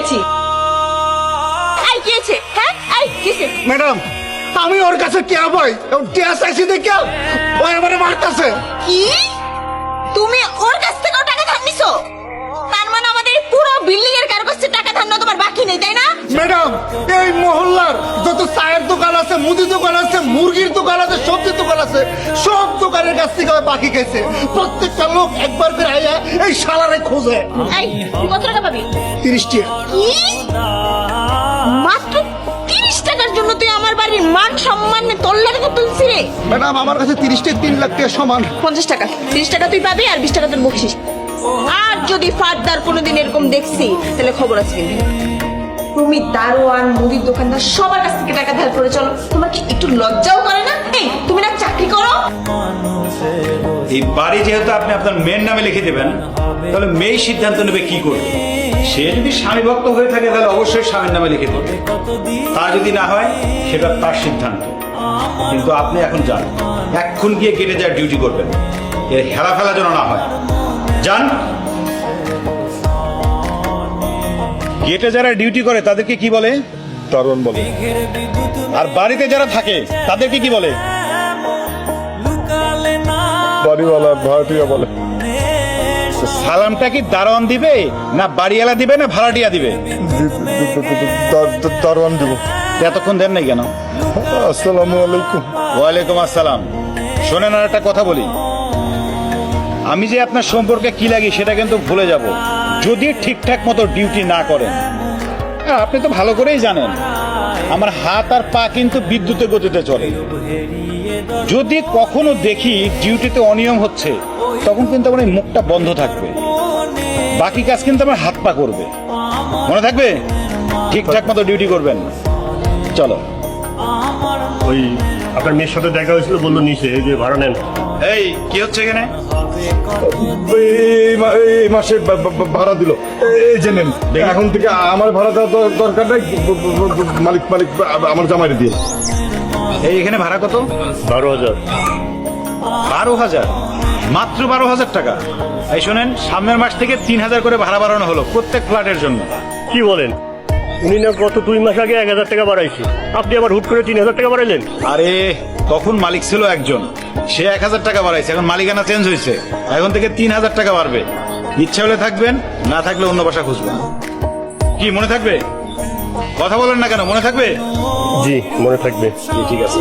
পেয়েছি। এই কি হয়েছে? হ্যাঁ এই কিসে? ম্যাডাম আমি ওর কাছে টিয়া পাই টিয়া চাইছি দেখে ওই আমারে মারতেছে। কি তুমি ওর কাছ থেকে টাকা ধার নিছো? তার মানে আমাদের এই পুরো বিল্ডিং এর কারো কাছ থেকে টাকা ধার নেওয়া তোমার বাকি নেই, তাই না? ম্যাডাম এই মহল্লার যত চায়ের দোকান আছে, মুদি দোকান আছে, মুরগির দোকান আছে, সবজি দোকান আছে, সব দোকানের কাছ থেকে বাকি গেছে। প্রত্যেকটা লোক একবার করে আইয়া এই শালারে খোঁজে। এই তুই কত টাকা পাবি? 30 টিয়া। কি মাত্র 30 টাকার জন্য তুই আমার বাড়ির মান সম্মান তোল্লা টাকা তুলছি রে? ম্যাডাম আমার কাছে 30 টি 3 লাখ টাকা সমান। 50 টাকা, 30 টাকা তুই পাবি আর 20 টাকা তোর বকশিস। আর যদি ফারদার কোনোদিন এরকম দেখছি তাহলে খবর আছে কিন্তু। তুমি দারোয়ান, মুদির দোকানদার সবার কাছ থেকে টাকা ধার করে চলো, তোমার কি একটু লজ্জাও করে না? এই তুমি না চাকরি করো? এই বাড়ি যেহেতু আপনি আপনার মেয়ের নামে লিখে দেবেন, তাহলে মেয়ে সিদ্ধান্ত নেবে কি করবে। সে যদি স্বামী ভক্ত হয়ে থাকে তাহলে অবশ্যই স্বামীর নামে লিখে দেবে, তা যদি না হয় সেটা তার সিদ্ধান্ত। কিন্তু আপনি এখন যান, এক্ষুন গিয়ে গেটে যা ডিউটি করবেন, এর হেলা ফেলা যেন না হয়। যান। গেটে যারা ডিউটি করে তাদেরকে কি বলে? দারোয়ান বলে। আর বাড়িতে যারা থাকে তাদেরকে কি বলে? বাড়িওয়ালা ভাড়াটিয়া বলে। সালামটা কি দারোয়ান দিবে, না বাড়িওয়ালা দিবে, না ভাড়াটিয়া দিবে? দারোয়ান দিব। এতক্ষণ দেন নাই কেন? আসসালামু আলাইকুম। ওয়ালাইকুম আসসালাম। শোনেন, আর একটা কথা বলি, আমি যে আপনার সম্পর্কে কি লাগি সেটা কিন্তু ভুলে যাব যদি ঠিকঠাক মতো ডিউটি না করেন। আর আপনি তো ভালো করেই জানেন আমার হাত আর পা কিন্তু বিদ্যুতের গতিতে চলে। যদি কখনো দেখি ডিউটিতে অনিয়ম হচ্ছে, তখন কিন্তু আমার এই মুখটা বন্ধ থাকবে, বাকি কাজ কিন্তু আমার হাত পা করবে। মনে থাকবে? ঠিকঠাক মতো ডিউটি করবেন। চলো। ওই আপনার মেয়ের সাথে দেখা হয়েছিল, বললো নিচে এই যে ভাড়া নেন। এই কি হচ্ছে এখানে? এই মাসে ভাড়া দিল, এই যে নেন। এখন থেকে আমার ভাড়া দেওয়ার দরকার নাই, মালিক মালিক আমার জামাইরে দিয়ে। এই এখানে ভাড়া কত? 12,000। 12,000? মাত্র 12,000 টাকা? এই শোনেন, সামনের মাস থেকে 3,000 করে ভাড়া বাড়ানো হলো প্রত্যেক ফ্ল্যাটের জন্য। কি বলেন? উনি না গত 2 মাস আগে 1,000 টাকা বাড়াইছি, আপনি আবার হুট করে 3,000 টাকা বাড়াইলেন? আরে তখন মালিক ছিল একজন, সে 1,000 টাকা বাড়াইছে, এখন মালিকানা চেঞ্জ হয়েছে, এখন থেকে 3,000 টাকা বাড়বে। ইচ্ছা হলে থাকবেন, না থাকলে অন্য বাসা খুঁজবেন। কি মনে থাকবে? কথা বলেন না কেন? মনে থাকবে? জি মনে থাকবে। ঠিক আছে।